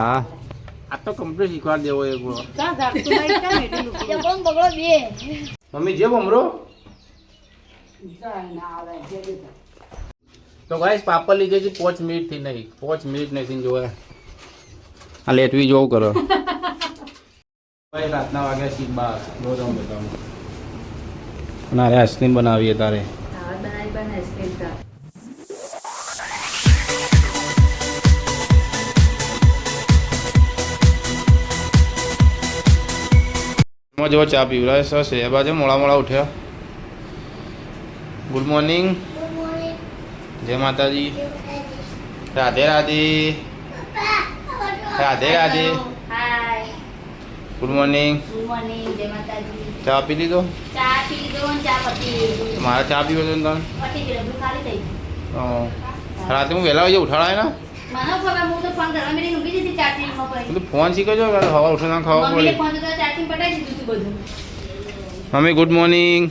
હા આ તો કમ્પ્લીટ શીખવાડ દેવો એક મમ્મી જે બમરો તો ગાઈસ પાપડ લીધે છે 5 મિનિટ થી નહીં 5 મિનિટ નથી જોયા આ લેટવી જોવું કરો ભાઈ રાતના વાગ્યા સી 12 રોજ હું બતાવું અને અરે આઈસ્ક્રીમ બનાવીએ તારે જો ચા પીવડાવે સરસ એ બાજુ મોડા ઉઠ્યા ગુડ મોર્નિંગ જય માતાજી રાધે રાધે રાધે રાધે ગુડ મોર્નિંગ જય માતાજી. ચા પી લીધો ચા પી લીધો અને ચા પતી. મારે ચા પીવો છે ને પતી ગયો, બધું ખાલી થઈ ગયું. રાતે હું વહેલા વાગે ઉઠાડાય ને મને ખબર, હું તો ફોન કરવા મેં ઊંઘી જતી ચાર્જિંગમાં પડી. બધું ફોન શીખજો હવા ઉઠીને ખાવા મમ્મીને પડે ફોન તો ચાર્જિંગ પટાઈ દીધું હતું બધું. મમ્મી ગુડ મોર્નિંગ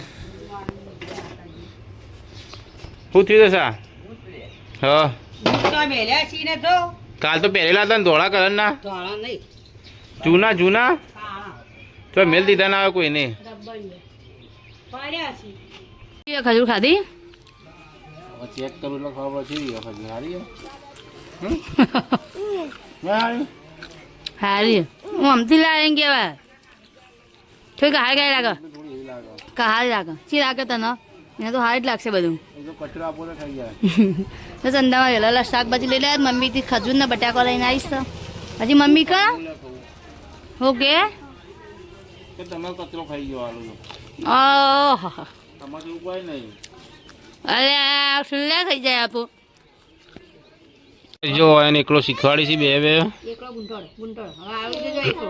શું થયું છે હા કાલ તો પહેરેલા હતા ને ધોળા કલરના જૂના તો મેલ દીધા ના આવે કોઈ નહીં ખજૂર ખાધી ચેક કરું એટલે ખબર છે સારી હારી હું અમથી લાવીને કેવા થોડી હારી ગાય લાગે હારી લાગે શી લાગે તને એને તો હારી જ લાગશે બધું કચરો આપો તો થઈ જાય તો ચંદામાં વહેલા શાકભાજી લઈ લે મમ્મીથી ખજૂર ને બટાકો લઈને આવીશ તો હજી મમ્મી કા ઓકે તમે કચરો ખાઈ ગયો આલુ ઓહો તમારે એવું કોઈ નહીં અરે સુલ્લા થઈ જાય આપો જો એને એકલો શીખવાડી છે બે એકલો ગુંટોળ હવે આવી જજો એકલો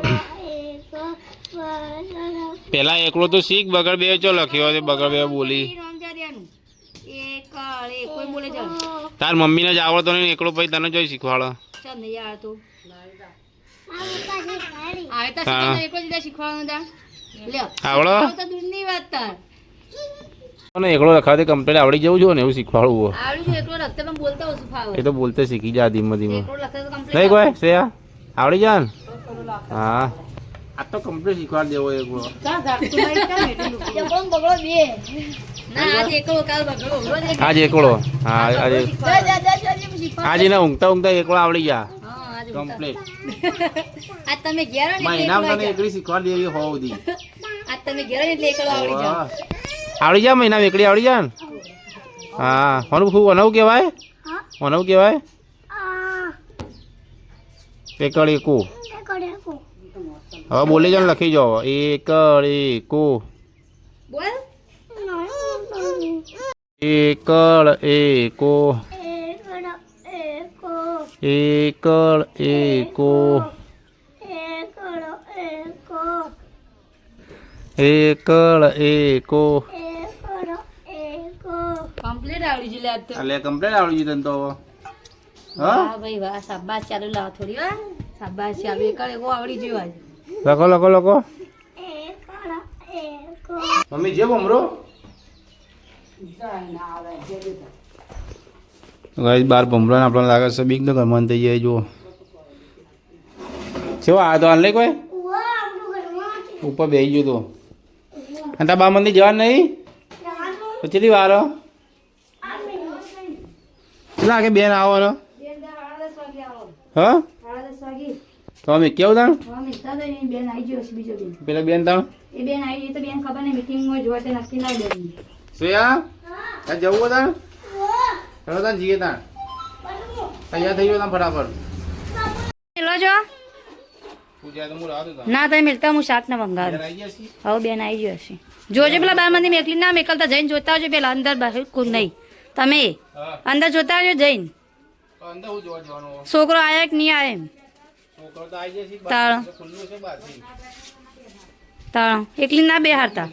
પેલા એકલો તો શીખ બગડ બે ચો લખ્યો છે બગડ બે બોલી કોઈ બોલે ચાલ તાર મમ્મીને જ આવડતો નહીં એકલો પછી તને જોઈ શીખવાડો ચાલ નહીં આવડતું આવે તો શીખવાનું એકલો જ શીખવાનું તા લ્યો આવડો તો દૂરની વાત તાર ને એકલો લખાવતી કમ્પ્લીટ આવડી જવું જોઈએ ને એવું શીખવાડવું આવડી એકલો લખતે પણ બોલતા ઓછું ફાવે એ તો બોલતે શીખી જા ધીમે ધીમે એકલો લખતે તો કમ્પ્લીટ નહીં કોઈ શ્રેયા આવડી જા ને હા આ તો કમ્પ્લીટ શીખવાડ દેવો એકલો ના આજે એકલો કાલ બગડો રોજ એક આજે એકલો હા આજે ના ઊંઘતા એકલો આવડી જા હા આજે કમ્પ્લીટ આ તમે ઘેરો ને મહિનામાં તને એકલી શીખવાડ દેવી હોવી આ તમે ઘેરો ને એટલે એકલો આવડી જાવ આવડી જા મહિના એકલી આવડી જા ને હા વનવ કહેવાય વનવ કહેવાય એકડ એકુ હવે બોલી જાઓ લખી જાઓ એકડ એકુ બોલ એકડ એકો એકડ એકો એકડ એકો કમ્પ્લીટ આવડી ગયું લે આ તો એટલે કમ્પ્લીટ આવડી ગયું તને તો વાહ ભાઈ વાહ શાબાશ ચાલુ લાવ થોડી વાર શાબાશ ચાલુ એકડ એકો આવડી ગયું આજે લખો મમ્મી જે બમરો ગાઈસ બાર ભમરાને આપણને લાગે છે બીક તો ઘરમાં થઈ જાય જો કેવો આ તો હાલ નહીં કોઈ ઉપર બેસી ગયો તો અને તાર બા મંદિર જવાનું નહીં તો કેટલી વાર કેટલા કે બેન આવો ને હા તો અમે કેવું તાણ પેલા બેન તાણ શ્રેયા ત્યાં જવું તાણ ચલો તાણ જઈએ તાણ તૈયાર થઈ ગયો તાણ ફટાફટ ના તમે મિલતા હું શાક ના મંગાવું હવે બેન આવી ગયો હશે જોજો પેલા બાર મંદી મેકલી ના મેકલતા જઈને જોતા આવજો પેલા અંદર બહાર કોઈ નહીં તમે અંદર જોતા આવજો જઈને છોકરો આયા કે નહીં આવે તાળ એકલી ના બે હારતા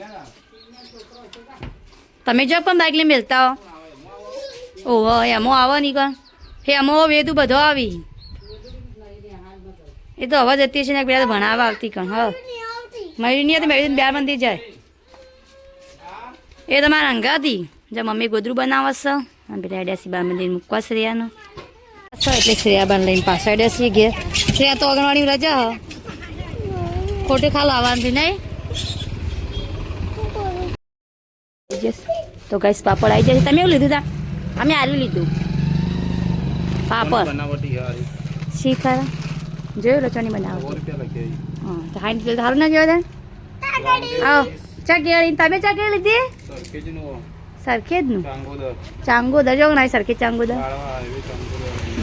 તમે જો પણ બાઇક લઈને મેલતા હો ઓહો એમો આવો નહીં કણ એમો વેદું બધો આવી એ તો હવે જતી છે ને પેલા ભણાવવા આવતી કણ હા મયુરી નહીં હતી મયુરી 2 મંદિર જાય એ તમારા અંગાથી જે મમ્મી ગોદરું બનાવશે અને પેલા એડ્યાસી 2 મંદિર મૂકવા શ્રેયાનું એટલે શ્રેયાબાન લઈને પાછળ છીએ ઘેર. શ્રેયા તો આંગણવાડી રજા હ ખોટે ખાલ આવવાનું નહીં. તો ગાઈસ પાપડ આવી જાય. તમે એવું લીધું તા? અમે આર્યું લીધું પાપડ. શી ખરા જોયું રચોની બનાવો. હા તો હાઈ પેલું સારું ના કહેવાય. આવો ચા કેળી. તમે ચા કેળી લીધી? સરખેજનું ચાંગોદર જો ના સરખેજ ચાંગોદર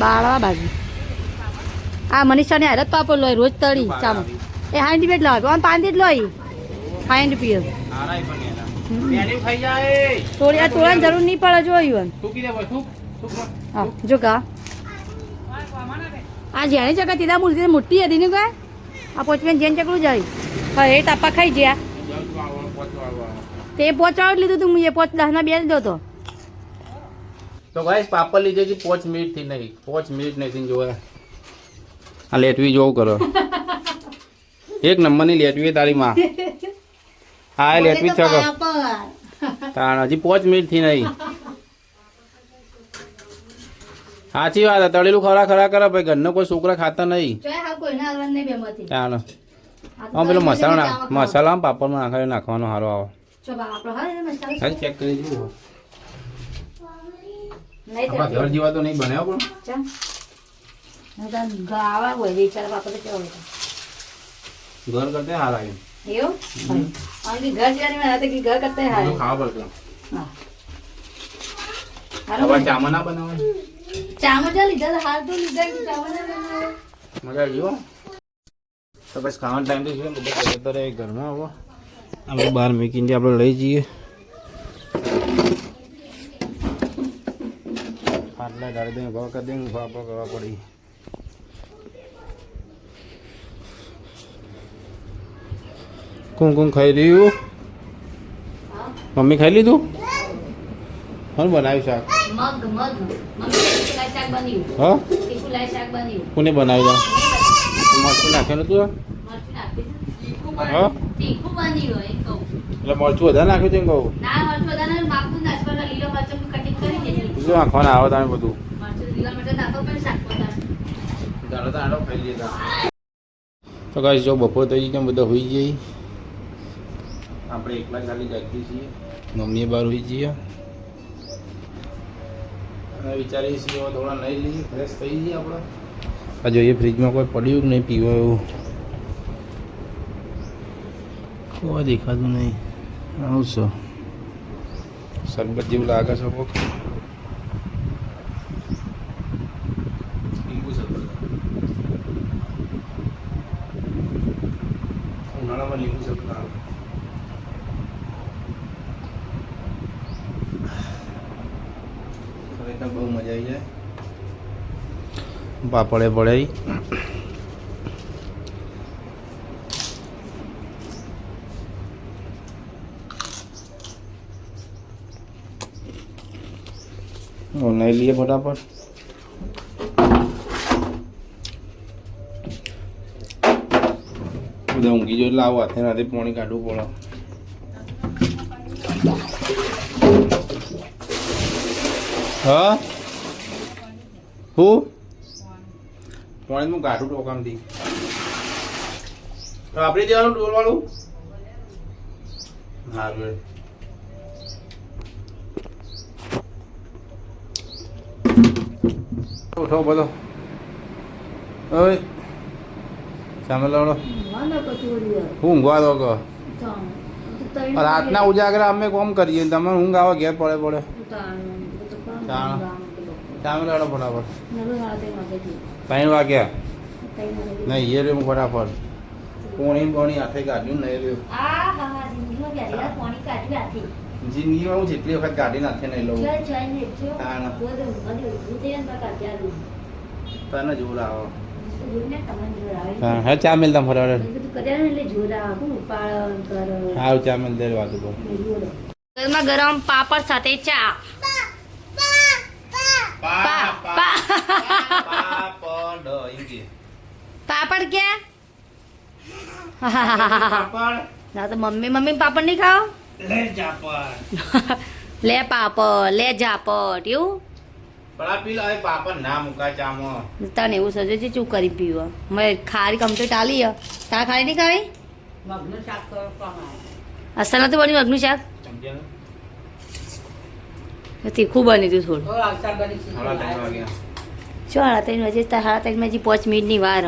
બાળવા બાજુ. આ મનીષાને હારત પાપડ લોય રોજ તળી ચાલો. એ 60 રૂપિયા લાવો. આમ 5 જ લોય 60 રૂપિયા. થોડી આ તોડવાની જરૂર નહીં પડે. જોયું હા જો કા આ જેની જગા તીધા મૂર્તિ મોટી હતી ને કા આ પોચવેન જેન ચકડું જાય. હા એ તાપા ખાઈ ગયા તે પોચાવ લીધું તું. એ 5-10 ના બે જ દો તો ગાઈસ પાપડ લીધે છે 5 મિનિટ થી નહીં. 5 મિનિટ નથી જોયા. આ લેટવી જોવું કરો. એક નંબરની લેટવી તારી માં. હા લેટવી છે તાણ હજી 5 મિનિટ થી નહીં. સાચી વાત. તળેલું ખરા ખરા કરે ભાઈ. ઘરનો કોઈ છોકરા ખાતા નહીં. તાણ હા પેલો મસાલા પાપડમાં નાખે નાખવાનો સારો આવે. ખાલી ચેક કરી જુઓ. ઘર જેવા તો નહીં બનાવ્યો પણ ઘર કરતા હાર આવ્યું. ખાવા પડતો ચામા ના બનાવે. મજા આવી હો. તો બસ ખાવાનો ટાઈમ તો છે. બધા અત્યારે ઘરમાં આવો આપણે બહાર મૂકીને આપણે લઈ જઈએ. આટલા ગાડી દઈને ભાવ કરી દઈને ભાવ કરવા પડી. કોણ ખાઈ રહ્યું? મમ્મી ખાઈ લીધું? કોણ બનાવ્યું શાક? હા કોને બનાવ્યું? મરચું નાખેલું તું? હા એટલે મરચું વધારે નાખ્યું છે કહું. શું નાખવાના આવે તમે બધું? તો કાંઈ જો બપોર થઈ ગઈ બધા હોઈ જઈએ. આપણે એકલા ખાલી જાગીએ છીએ. મમ્મીએ બહાર હોઈ જઈએ. અને વિચારીએ છીએ થોડા લઈ લઈએ. ફ્રેશ થઈ જઈએ આપણે. આ જોઈએ ફ્રીજમાં કોઈ પડ્યું નહીં પીવા એવું. કોઈ દેખાતું નહીં. આવશો શરબત જેવું લાગે છે. લીંબુ શરબત ઉનાળામાં લીંબુ શરબત આવે. ખરેખર બહુ મજા આવી જાય. પાપડે પડાઈ નહીં લઈએ ફટાફટ. બધા ઊંઘી જો એટલે આવું હાથે નાથે પાણી કાઢવું પડે. હા હું પાણી હું કાઢું ટોકામથી. વાપરી દેવાનું ડોલ વાળું. હા બેડ ઉઠો બધો. ઓય સામે લાવડો. ઊંઘવા દો કહો. રાતના ઉજાગરા અમે કોમ કરીએ. તમે ઊંઘ આવે ઘેર પડે પડે. સામે લાવડો ફટાફટ. 3 વાગ્યા નહીં એ રહ્યું ફટાફટ. પોણી હાથે કાઢ્યું નહીં રહ્યું. જિંદગીમાં હું જેટલી વખત કાઢી નાખે નહીં લઉં. તને જોર આવો. હા ચા મેલતા ફટાફટ. હા ચા મેલ દે વાત ઉપર. ગરમા ગરમ પાપડ સાથે ચા. પાપડ ક્યાં? ના તો મમ્મી પાપડ નહીં ખાઓ. લે પાપડ લે જાપડ એવું. પણ આ પીલો હવે પાપડ ના મુકાય ચામાં. તને એવું સજે છે ચૂ કરી પીવા મેં ખારી કમ્પ્લીટ આલી હ તારા ખારી નહીં ખાવી મગનું શાક અસલ નથી બન્યું મગનું શાક સમજ્યા તીખું બન્યું હતું થોડું શાક બની હાડા 3 વાગ્યા. ચો 3:30 તાર 3:30 હજી 5 મિનિટની વાર હ.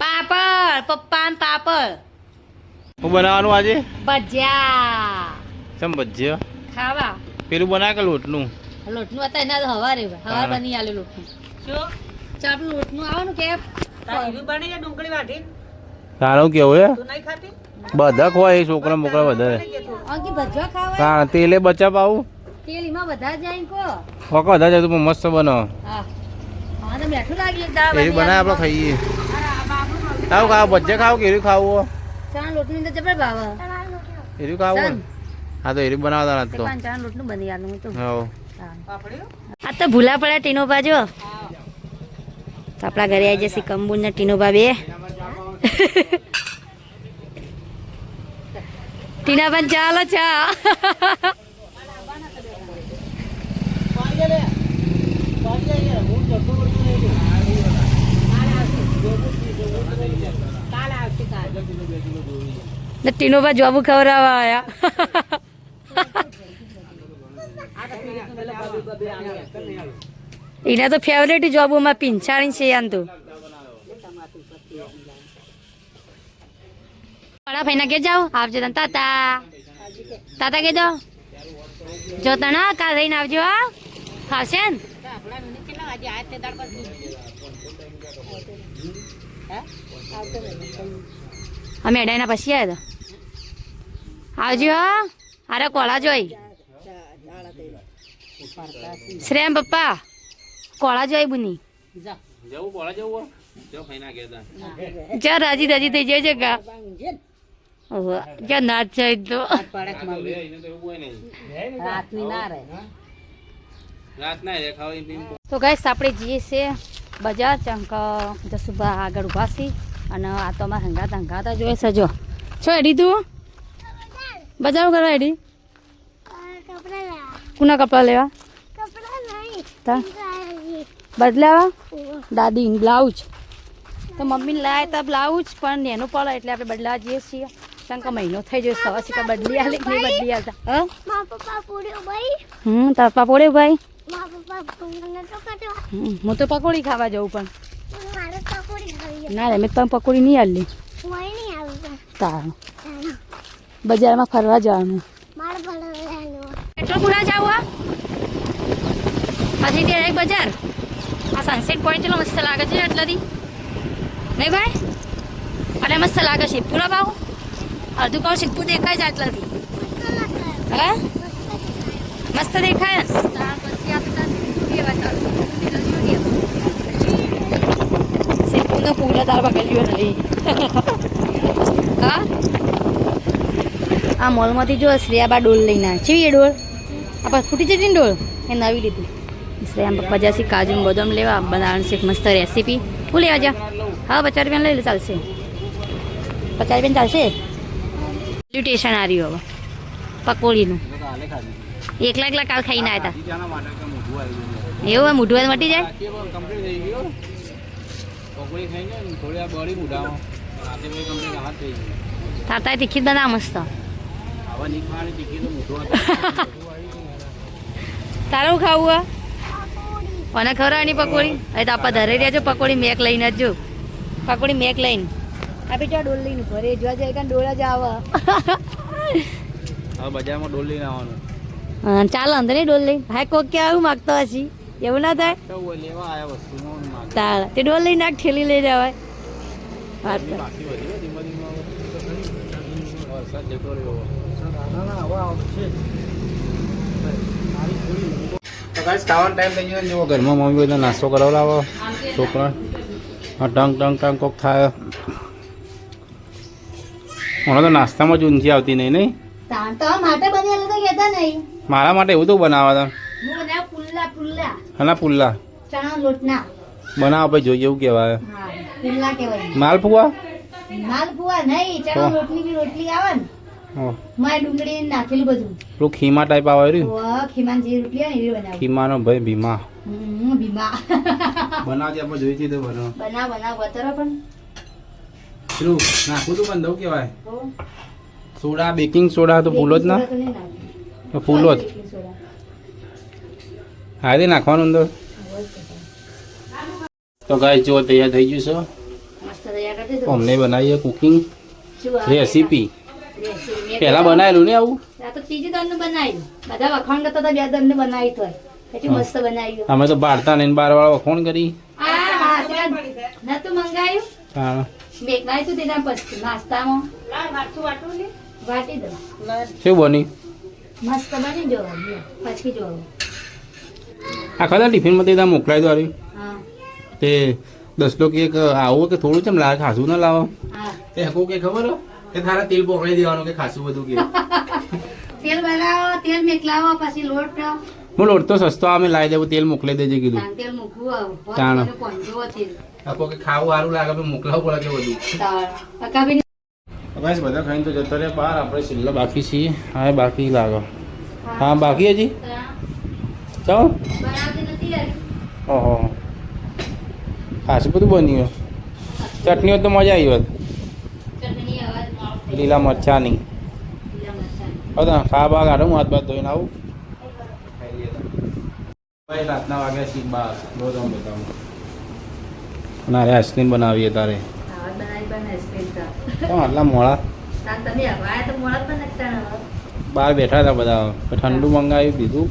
પાપડ પપ્પા ને પાપડ શું બનાવવાનું આજે? ભજીયા ચમ ભજીયા ખાવા પેલું બનાવે કે લોટનું? લોટનું હતા એના હવારે હવાર બની આલે લોટનું શું ચાલ આપણું લોટનું આવવાનું કે તારી બની જાય ડુંગળી વાટી તારું કેવું હે? તું નહીં ખાતી બધા ખવાય એ છોકરા મોકરા બધા. અંકી ભજીયા ખાવા હા તેલે બચા પાવું તેલ એમાં વધારે જાય કો ઓકે બધા જાય તો મસ્ત બનો. હા હા તો બેઠું લાગી એક દાળ એરી બનાવે આપણે ખાઈએ. ખાવ ખાવ ભજીયા ખાવ કે એરી ખાવું? ચણા લોટની અંદર જબર ભાવ એરી ખાવું? હા તો એરી બનાવતા નથી તો. ચણા લોટનું બની આલું તો હા પાપડીઓ આ તો ભૂલા પડ્યા ટીનોબા જો તો આપણા ઘરે આવી જશે કંબુર ને ટીનોબા બે ટીનાબા ચાલો ચા ટીનોબા જોબુ ખવડાવવા આયા એના તો ફેવરેટ જોબમાં પીંછાણી છે આમ તો પડા ભાઈ ના કે જાઓ આવજો તને તાતા તાતા કે જાઓ જો તને કાલ રહીને આવજો હા ખાવશે ને અમે એડાના પછી આવ્યા હતા આવજો હા અરે કોળા જોઈ શ્રેમ પપ્પા કોળા જોઈ બુની જવું બોલા જવું જો ખાઈ ના કેતા જા રાજી રાજી થઈ જાય છે કા ઓહો ક્યાં નાચ છે તો રાતની ના રહે રાત ના રે ખાવ તો ગાઈસ આપણે જઈએ છે બજાર ચંક જસુભા આગળ ઉભા છીએ અને આ તો અમારા હંગાતા જોઈએ છે જો છો એડી તું બજાર કરવા એડી કુના કપડા લેવા તા બદલાવા દાદી બ્લાઉઝ તો મમ્મી લાવે તો બ્લાઉઝ પણ એનું પડે એટલે આપણે બદલાવા જઈએ છીએ કારણ કે મહિનો થઈ ગયો સવા સિક્કા બદલી આલે કે નહીં બદલી આલતા હા તાર પપ્પા પોડે ભાઈ હું તો પકોડી ખાવા જવું પણ ના રે મેં પણ પકોડી નહીં આલી તારું બજારમાં ફરવા જવાનું પેટ્રોલ પૂરા જાવ પછી ત્યાં એક બજાર આ સનસેટ પોઈન્ટ ચલો મસ્ત લાગે છે એટલાથી નહીં ભાઈ અને મસ્ત લાગે છે પૂરા ભાવ અડધું કહું સીધું દેખાય છે આટલાથી હા મસ્ત દેખાય પછી સીધું પૂરા તાર પકડ્યો નહીં હા આ મોલમાંથી જો શ્રેયાબા ડોલ લઈને આવે છે એ ડોલ આપણે ફૂટી જતી ને ડોલ એ નવી લીધી શ્રેયા પપ્પા જશે કાજુ બદામ લેવા બનાવવાની છે એક મસ્ત રેસીપી હું લેવા જા હા 50 રૂપિયા લઈ લે ચાલશે 50 રૂપિયા ચાલશે ટેશન આ રહ્યું હવે પકોડીનું એકલા એકલા કાલ ખાઈને આવ્યા હતા એવું મોઢું મટી જાય તાતા તીખી બના મસ્ત તારું ખાવું અને ખવડાવવાની પકોડી હવે તો આપણા ધરે રહ્યા છો પકોડી મેક લઈને જ જો પકોડી મેક લઈને આપી જો ડોલ લઈને ઘરે જોવા જાય કાં ડોળા જ આવે બજારમાં ડોલ લઈને આવવાનું હા ચાલો અંદર નહીં ડોલ લઈને ભાઈ કોક કે આવું માગતો હશી એવું ના થાય લેવા આવ્યા વસ્તુ તાળ તે ડોલ લઈને નાખ ઠેલી લઈ જવાય વાત કર. ખાવાનો ટાઈમ થઈ ગયો જો ઘરમાં મમ્મી બધા નાસ્તો કરાવડાવો છોકરા ટંગ ટંગ ટંગ કોક થાય મને તો નાસ્તામાં જ ઊંચી આવતી નહીં નહીં તાણ તો માટે બનેલું તો કહેતા નહીં મારા માટે એવું તો બનાવવા હતા હું બનાવ પુલ્લા પુલ્લા હના પુલ્લા ચણા લોટના બનાવો ભાઈ જોઈએ એવું કહેવાય હા પુલ્લા કહેવાય માલપુઆ માલપુઆ નહીં ચણા લોટની બી રોટલી આવે ને ઓહ મારે ડુંગળી નાખેલું બધું. પેલું ખીમા ટાઈપ આવે રહ્યું ઓહ, ખીમાની જે રોટલી હોય ને એવી બનાવું. ખીમાનો ભાઈ ભીમા ભીમા. બનાવજે આપણે જોઈ તો બનાવ બનાવ વતરો પણ. પેલું નાખું તું પણ દઉં કહેવાય તો સોડા બેકિંગ સોડા તો ફૂલો જ ના બેકિંગ સોડા તો નહીં નાખી. તો ફૂલો જ બેકિંગ સોડા. હા તે નાખવાનું અંદર તો ગાય જો તૈયાર થઈ ગયું છે મસ્ત તૈયાર કરી દીધું. અમને બનાવીએ કુકિંગ શું આ? Recipe recipe. પહેલા બનાવેલું ને આવું આ તો ત્રીજી દંડ બનાવ્યું. બધા વખાણ કરતા હતા, 2 દંડ બનાવી તો એટલું મસ્ત બનાવ્યું. અમે તો ભારતા ને 12 વાળા વખોણ કરી નતું મંગાયું હા મેકવાય તું તેના પછી નાસ્તામાં લાવ વાટું વાટું ને વાટી દો. શું બની મસ્ત બની જો પછી જો. આખા તા ટિફિનમાં તે ત્યાં મોકલાવી દો આવ્યું હા તે 10 લોકો એક આવું કે થોડું ચમ લાવે ખાસું ના લાવો હા. તે હકો કે ખબર હો કે તારા તેલ પકડી દેવાનું કે ખાસું બધું કે તેલ બનાવો, તેલ મેકલાવો, પછી લોટ હું લોટ તો સસ્તો અમે લાવી દેવું તેલ મોકલી દેજે કીધું તેલ મૂકવું ચાલો. પંજો તેલ હકો કે ખાવું સારું લાગે પણ મોકલાવવું પડે કે બધું પકાવી બસ બધા ખાઈને તો જતો રહે બહાર આપણે છેલ્લા બાકી છીએ હા બાકી લાગો હા બાકી હજી ચાલો બનાવતી નથી યાર. ઓહો ખાસું બધું બન્યું ચટણીઓ તો મજા આવી હોત ચટણી અવાજ મારો લીલા મરચાંની લીલા મરચાં. હવે ખા બા કાઢો હું હાથ બાદ ધોઈને આવું ભાઈ રાતના વાગ્યા છીએ 12 રોજ હું બતાવું ના રે આઈસ્ક્રીમ બનાવીએ તારે આવાજ બનાવી પણ આઈસ્ક્રીમ કા. કેમ આટલા મોડા તાન તમે હવાય તો મોડા પણ નખતા ન હોય. બહાર બેઠા હતા બધા ઠંડુ મંગાવી દીધું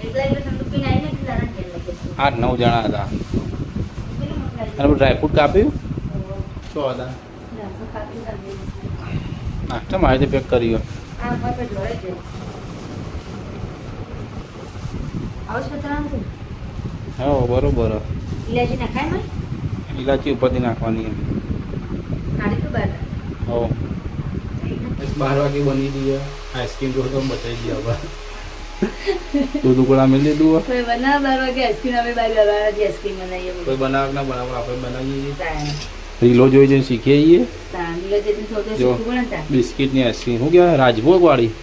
એટલે ઠંડુ પીને આવીને એટલે તારા ઘેર લખે છે. 8-9 જણા હતા પેલું મંગાવી અને ડ્રાયફ્રૂટ કાપ્યું શું હતા નાખું ખાતું લાગે. નાસ્તા મારે પેક કર્યો આ પર જોડે છે. આવું છે તરાંતું. હા બરોબર ઇલાયચી નખાય માં? ઇલાચી ઉપરથી નાખવાની કાઢી તો બાર. હો 12 વાગે બની દઈએ આઈસ્ક્રીમ તો બતાવી દઈએ હવે દૂધ ઉકળા મેળ દીધું કોઈ બનાવ 12 વાગે આઈસ્ક્રીમ અમે 12 વાગે આઈસ્ક્રીમ બનાવીએ. કોઈ બનાવ ના બનાવ આપણે બનાવીએ તાણ રીલો જોઈ જઈને શીખીએ છીએ તાણ ઇલાયચી થોડું જો. શીખવું પડે ને તાણ. બિસ્કિટની આઈસ્ક્રીમ શું કહેવાય રાજભોગ વાળી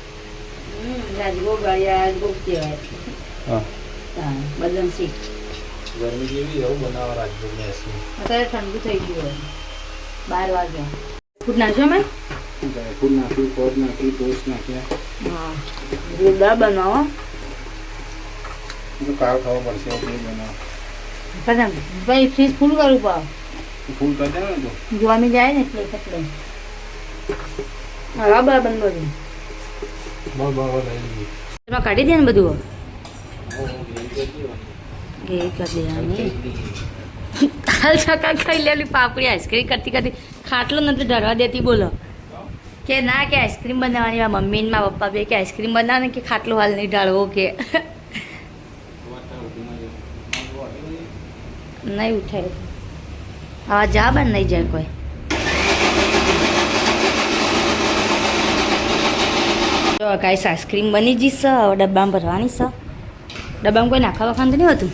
રાજભોગ વાળિયા ભોગ કહેવાય. હા તાણ બદામ શીખ. ગરમી જેવી એવું બનાવવા રાજભોગની આઈસ્ક્રીમ અત્યારે ઠંડુ થઈ ગયું હોય 12 વાગ્યા. ફૂટ નાખજો મેં. ડ્રાયફ્રૂટ નાખ્યું પગ નાખ્યું ટોસ્ટ નાખ્યા હા જોરદાર બનાવો. તો કાળ ખાવા પડશે એટલે બનાવ પછી ભાઈ ફ્રીજ ફૂલ કરવું પડે. ફૂલ કરી દે ને તો જોવાની જાય ને એટલે હા બરાબર બધું બહુ લઈ લીધી એમાં કાઢી દે ને બધું. ઘે કરી દેવાની. હાલ છકા ખાઈ લેલી પાપડી આઈસ્ક્રીમ કરતી કરતી ખાટલો નથી ઢળવા દેતી. બોલો કે ના કે આઈસ્ક્રીમ બનાવવાની મારા મમ્મી ને મારા પપ્પા બે કે આઈસ્ક્રીમ બનાવે કે ખાટલો હાલ નહીં ઢાળવો કે નહીં ઉઠાય. હા જા બન નહીં જાય કોઈ. તો કાંઈ આઈસ્ક્રીમ બની જઈશ હવે ડબ્બામાં ભરવાની છે. ડબ્બામાં કોઈ નાખા વખાણ તો નહીં હોતું.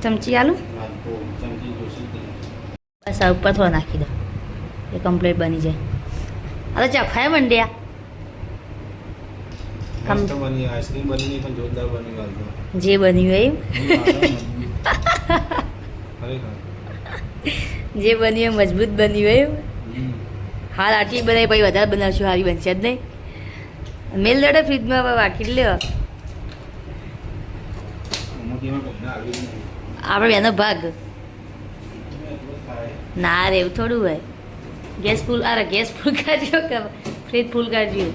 ચમચી આલુ બસ આ ઉપર થોડા નાખી દો એ કમ્પ્લીટ બની જાય. હવે ચખાય મંડ્યા મસ્ત બની આઈસ્ક્રીમ બની નહીં પણ જોરદાર બની વાળતો જે બન્યું એવું જે બન્યું એ મજબૂત બન્યું એવું. હાલ આટલી બનાવી પછી વધારે બનાવશું હારી બનશે જ નહીં. મેલ દડે ફ્રીજમાં વાટી લ્યો આપણે એનો ભાગ ના રે એવું થોડું હોય. ગેસ ફૂલ અરે ગેસ ફૂલ કાઢજો કે ફ્રીજ ફૂલ કાઢજો.